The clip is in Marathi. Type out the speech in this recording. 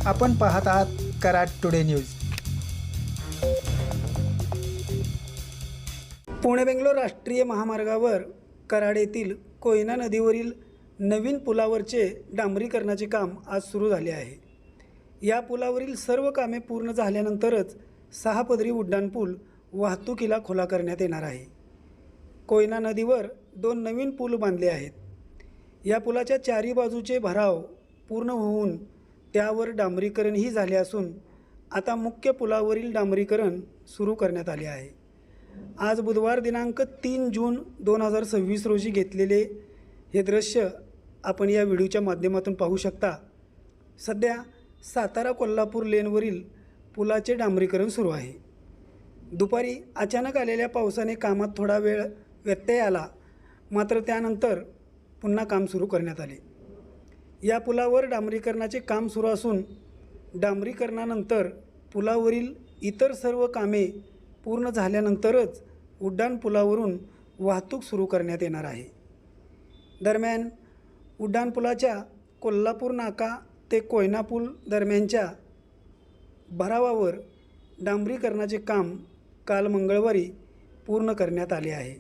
आपण पाहत आहात कराड टुडे न्यूज। पुणे बेंगलोर राष्ट्रीय महामार्गावर कराड येथील कोयना नदीवरील नवीन पुलावरचे डांबरीकरणाचे काम आज सुरू झाले आहे। या पुलावरील सर्व कामे पूर्ण झाल्यानंतरच 6 पदरी उड्डाणपूल वाहतुकीला खुला करण्यात येणार आहे। कोयना नदीवर 2 नवीन पूल बांधले आहेत। या पुलाच्या चारी बाजूचे भराव पूर्ण होऊन त्यावर डांबरीकरणही झाले असून आता मुख्य पुलावरील डांबरीकरण सुरू करण्यात आले आहे। आज बुधवार दिनांक 3 जून 2026 रोजी घेतलेले हे दृश्य आपण या व्हिडिओच्या माध्यमातून पाहू शकता। सध्या सातारा कोल्हापूर लेनवरील पुलाचे डांबरीकरण सुरू आहे। दुपारी अचानक आलेल्या पावसाने कामात थोडा वेळ व्यत्यय आला, मात्र त्यानंतर पुन्हा काम सुरू करण्यात आले। या पुलावर डांबरीकरणाचे काम सुरू असून डांबरीकरणानंतर पुलावरील इतर सर्व कामे पूर्ण झाल्यानंतरच उड्डाण पुलावरून वाहतूक सुरू करण्यात येणार आहे। दरम्यान उड्डाणपुलाच्या कोल्हापूर नाका ते कोयना पूल दरम्यानच्या भरावावर डांबरीकरणाचे काम काल मंगळवारी पूर्ण करण्यात आले आहे।